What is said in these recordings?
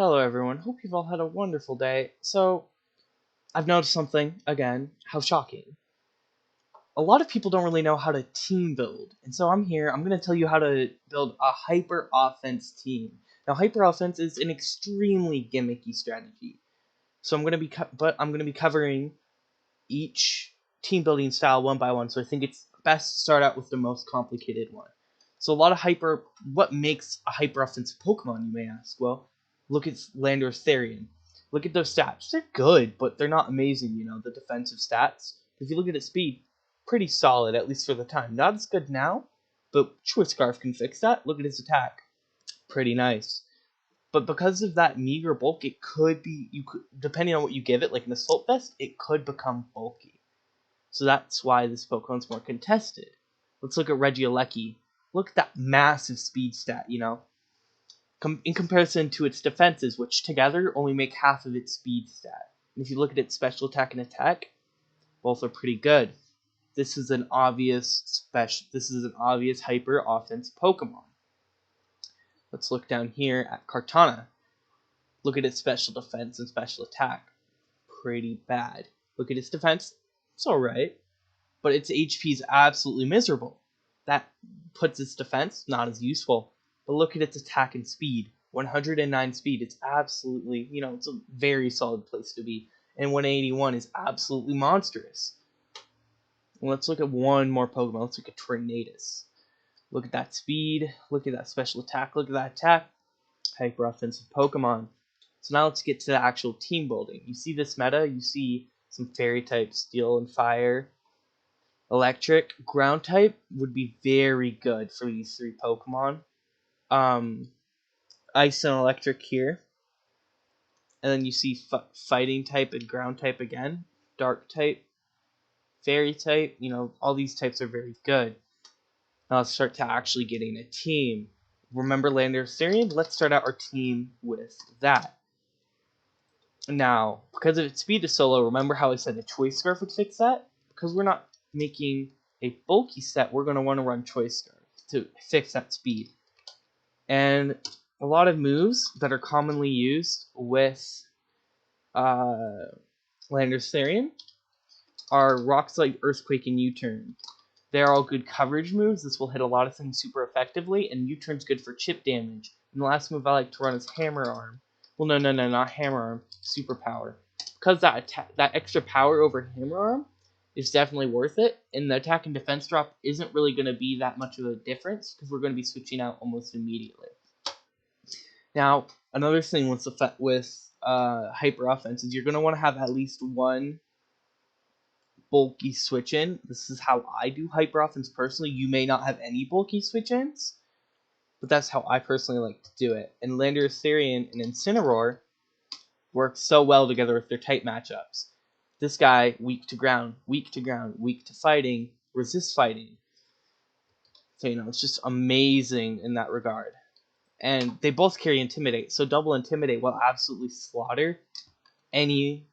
Hello everyone, hope you've all had a wonderful day. So, I've noticed something, again, how shocking. A lot of people don't really know how to team build, and so I'm going to tell you how to build a hyper offense team. Now, hyper offense is an extremely gimmicky strategy. So I'm going to be covering each team building style one by one, so I think it's best to start out with the most complicated one. So what makes a hyper offensive Pokemon, you may ask? Well, look at Landorus Therian. Look at those stats. They're good, but they're not amazing, the defensive stats. If you look at its speed, pretty solid, at least for the time. Not as good now, but Choice Scarf can fix that. Look at his attack. Pretty nice. But because of that meager bulk, it could be, depending on what you give it, like an Assault Vest, it could become bulky. So that's why this Pokemon's more contested. Let's look at Regieleki. Look at that massive speed stat, in comparison to its defenses, which together only make half of its speed stat. And if you look at its special attack and attack, both are pretty good. This is an obvious hyper offense Pokemon. Let's look down here at Kartana. Look at its special defense and special attack. Pretty bad. Look at its defense. It's alright. But its HP is absolutely miserable. That puts its defense not as useful. But look at its attack and speed. 109 speed. It's absolutely, it's a very solid place to be. And 181 is absolutely monstrous. And let's look at one more Pokemon. Let's look at Tornadus. Look at that speed. Look at that special attack. Look at that attack. Hyper offensive Pokemon. So now let's get to the actual team building. You see this meta, you see some fairy types, steel and fire, electric, ground type would be very good for these three Pokemon. Ice and electric here. And then you see fighting type and ground type again, dark type, fairy type, all these types are very good. Now let's start to actually getting a team. Remember Landorus Therian? Let's start out our team with that. Now, because of its speed is so low, remember how I said a Choice Scarf would fix that? Because we're not making a bulky set, we're going to want to run Choice Scarf to fix that speed. And a lot of moves that are commonly used with Landorus Therian are Rock Slide, Earthquake, and U-Turn. They're all good coverage moves. This will hit a lot of things super effectively, and U-Turn's good for chip damage. And the last move I like to run is Hammer Arm. Well, no, not Hammer Arm, Super Power. Because that extra power over Hammer Arm is definitely worth it, and the attack and defense drop isn't really going to be that much of a difference, because we're going to be switching out almost immediately. Now, another thing with hyper offense is you're going to want to have at least one bulky switch-in. This is how I do hyper offense personally. You may not have any bulky switch-ins, but that's how I personally like to do it. And Landorus Therian and Incineroar work so well together with their type matchups. This guy, weak to ground, weak to ground, weak to fighting, resist fighting. So, it's just amazing in that regard. And they both carry Intimidate, so double Intimidate will absolutely slaughter any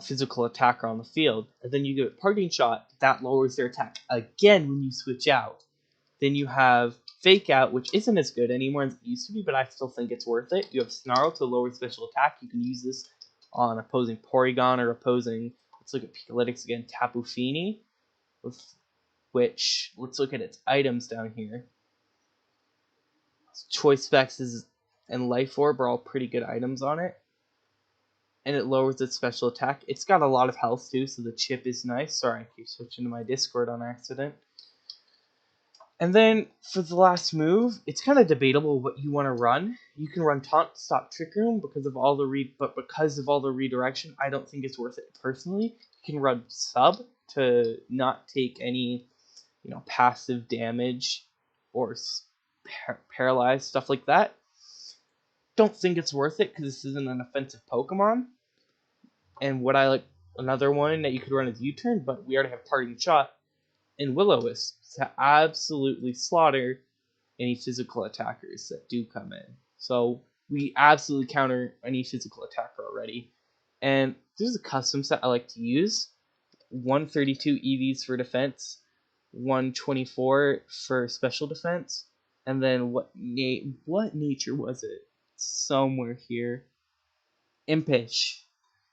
physical attacker on the field. And then you give it Parting Shot, that lowers their attack again when you switch out. Then you have Fake Out, which isn't as good anymore as it used to be, but I still think it's worth it. You have Snarl to lower special attack. You can use this on opposing Porygon or opposing, let's look at Pikalytics again, Tapu Fini, which, let's look at its items down here. Choice Specs and Life Orb are all pretty good items on it. And it lowers its special attack. It's got a lot of health too, so the chip is nice. Sorry, I keep switching to my Discord on accident. And then for the last move, it's kind of debatable what you want to run. You can run Taunt to stop Trick Room because of all the redirection, I don't think it's worth it personally. You can run Sub to not take any, passive damage or paralyze, stuff like that. Don't think it's worth it because this isn't an offensive Pokemon. And what I like, another one that you could run is U-Turn, but we already have Parting Shot and Will-O-Wisp to absolutely slaughter any physical attackers that do come in. So we absolutely counter any physical attacker already. And there's a custom set I like to use. 132 EVs for defense, 124 for special defense, and then what nature was it? somewhere here. Impish.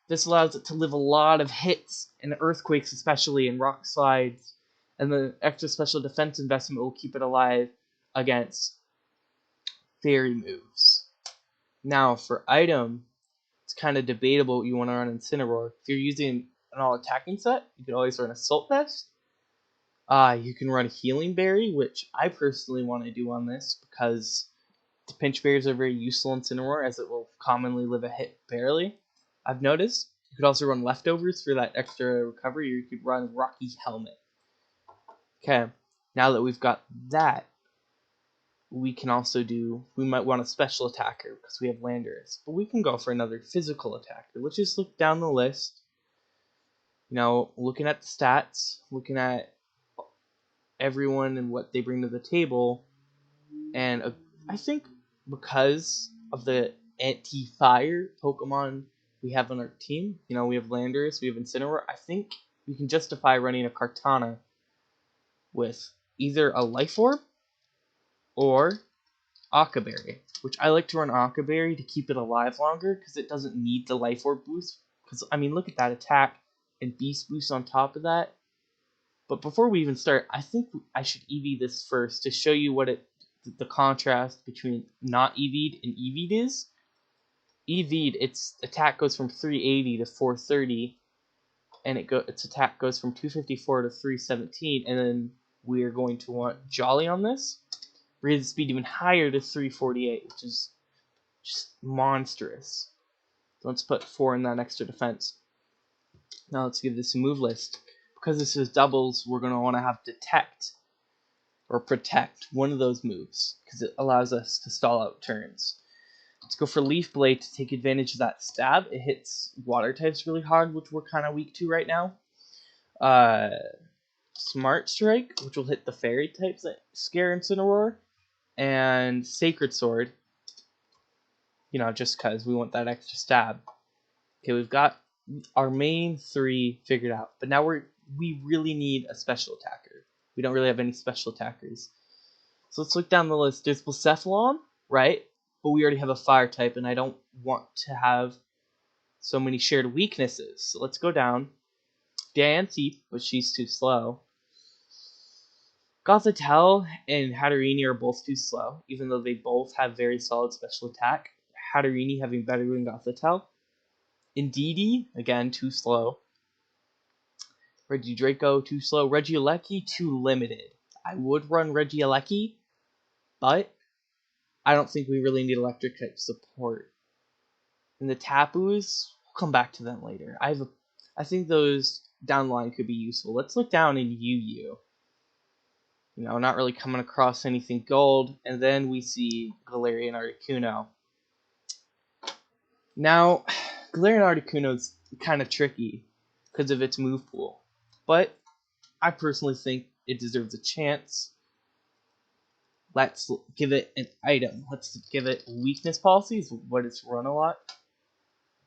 This allows it to live a lot of hits and earthquakes, especially in rock slides, and the extra special defense investment will keep it alive against fairy moves. Now, for item, it's kind of debatable what you want to run Incineroar. If you're using an all-attacking set, you can always run Assault Vest. You can run Healing Berry, which I personally want to do on this because the pinch berries are very useful in Incineroar, as it will commonly live a hit barely. I've noticed you could also run Leftovers for that extra recovery, or you could run Rocky Helmet. Okay, now that we've got that, we can also we might want a special attacker because we have Landorus, but we can go for another physical attacker. Let's just look down the list. Looking at the stats, looking at everyone and what they bring to the table, and I think because of the anti-fire Pokemon we have on our team, we have Landorus, we have Incineroar, I think we can justify running a Kartana with either a Life Orb or Aqua Berry, which I like to run Aqua Berry to keep it alive longer because it doesn't need the Life Orb boost. Because, look at that attack and Beast boost on top of that. But before we even start, I think I should EV this first to show you what the contrast between not EV'd and EV'd is. EV'd, its attack goes from 380 to 430, and its attack goes from 254 to 317, and then we're going to want Jolly on this. Raise the speed even higher to 348, which is just monstrous. So let's put 4 in that extra defense. Now let's give this a move list. Because this is doubles, we're going to want to have Detect or Protect, one of those moves, because it allows us to stall out turns. Let's go for Leaf Blade to take advantage of that stab. It hits water types really hard, which we're kind of weak to right now. Smart Strike, which will hit the fairy types that scare Incineroar. And Sacred Sword, just because we want that extra stab. Okay, we've got our main 3 figured out, but now we really need a special attacker. We don't really have any special attackers. So let's look down the list. There's Blacephalon, right? But we already have a fire type, and I don't want to have so many shared weaknesses. So let's go down. Dianthe, but she's too slow. Gothitelle and Hatterene are both too slow, even though they both have very solid special attack. Hatterene having better than Gothitelle. Indeedee, again, too slow. Regidraco, too slow. Regieleki, too limited. I would run Regieleki, but I don't think we really need electric type support. And the Tapus, we'll come back to them later. I think those down the line could be useful. Let's look down in UU. Not really coming across anything gold. And then we see Galarian Articuno. Now, Galarian Articuno is kind of tricky because of its move pool. But I personally think it deserves a chance. Let's give it an item. Let's give it weakness policies, what it's run a lot.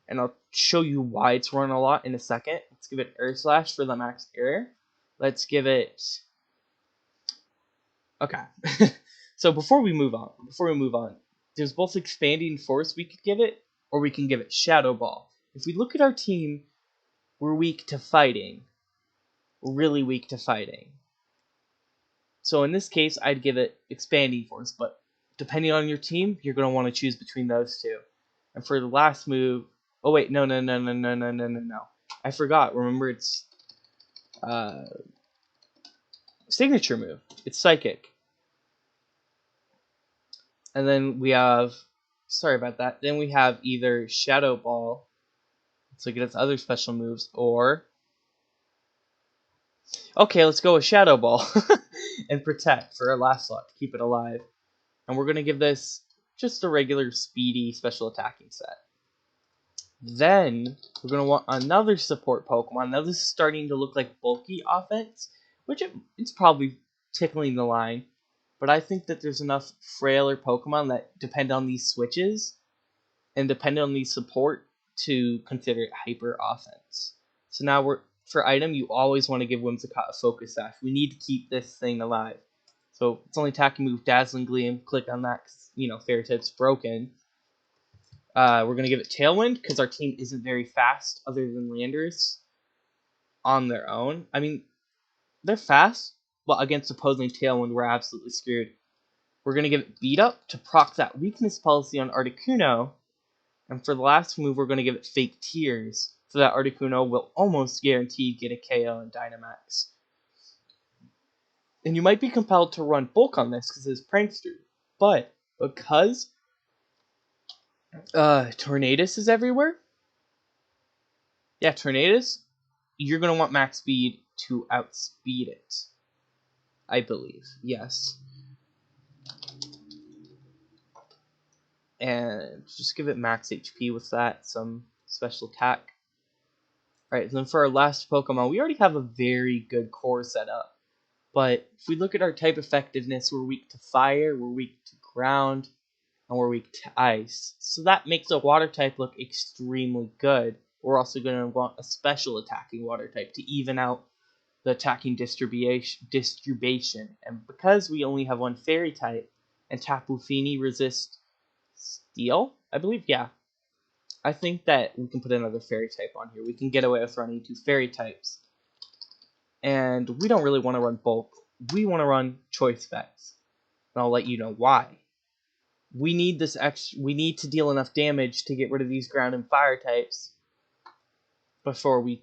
And I'll show you why it's run a lot in a second. Let's give it Air Slash for the max air. Let's give it... Okay. So before we move on, there's both Expanding Force we could give it, or we can give it Shadow Ball. If we look at our team, we're weak to fighting. We're really weak to fighting. So in this case, I'd give it Expanding Force, but depending on your team, you're going to want to choose between those two. And for the last move... Oh wait, no. I forgot. Remember, it's... signature move. It's Psychic. And then we have... Sorry about that. Then we have either Shadow Ball, so it gets other special moves, or... Okay, let's go with Shadow Ball. And Protect for our last slot to keep it alive. And we're going to give this just a regular speedy special attacking set. Then we're going to want another support Pokemon. Now this is starting to look like bulky offense, which it's probably tickling the line. But I think that there's enough frailer Pokemon that depend on these switches and depend on these support to consider it hyper offense. So now for item, you always want to give Whimsicott a Focus Sash. We need to keep this thing alive. So it's only attacking move Dazzling Gleam. Click on that because, Fairy type's broken. We're going to give it Tailwind because our team isn't very fast other than Landers on their own. I mean, they're fast, but against opposing Tailwind, we're absolutely screwed. We're going to give it Beat Up to proc that weakness policy on Articuno. And for the last move, we're going to give it Fake Tears, so that Articuno will almost guarantee get a KO and Dynamax. And you might be compelled to run Bulk on this because it's Prankster. But because Tornadus is everywhere, yeah, Tornadus, you're going to want max speed to outspeed it. I believe, yes. And just give it max HP with that, some special attack. Alright, then for our last Pokemon, we already have a very good core set up. But if we look at our type effectiveness, we're weak to fire, we're weak to ground, and we're weak to ice. So that makes a water type look extremely good. We're also going to want a special attacking water type to even out the attacking distribution. And because we only have one fairy type, and Tapu Fini resists Steel, I believe, yeah. I think that we can put another fairy type on here. We can get away with running 2 fairy types. And we don't really want to run bulk. We want to run choice specs. And I'll let you know why. We need this we need to deal enough damage to get rid of these ground and fire types before we,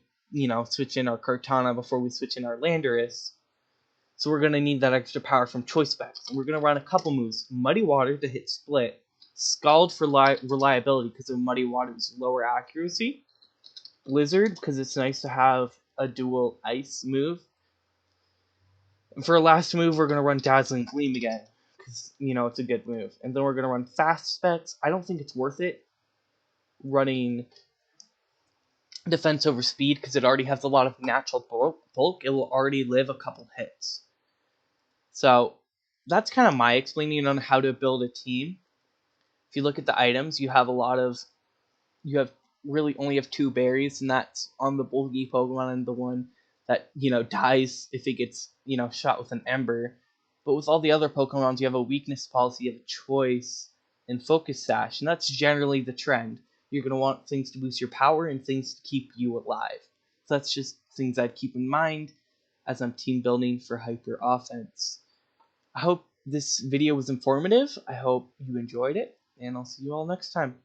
switch in our Kartana, before we switch in our Landorus. So we're going to need that extra power from choice specs. And we're going to run a couple moves. Muddy Water to hit Split. Scald for reliability because of Muddy Water's lower accuracy. Blizzard because it's nice to have a dual ice move. And for our last move, we're going to run Dazzling Gleam again because, it's a good move. And then we're going to run Fast Specs. I don't think it's worth it running Defense over Speed because it already has a lot of natural bulk. It will already live a couple hits. So that's kind of my explaining on how to build a team. If you look at the items, you have really only have 2 berries, and that's on the bulky Pokemon and the one that, dies if it gets, shot with an Ember. But with all the other Pokemons, you have a weakness policy, you have a choice, and Focus Sash, and that's generally the trend. You're going to want things to boost your power and things to keep you alive. So that's just things I'd keep in mind as I'm team building for Hyper Offense. I hope this video was informative. I hope you enjoyed it, and I'll see you all next time.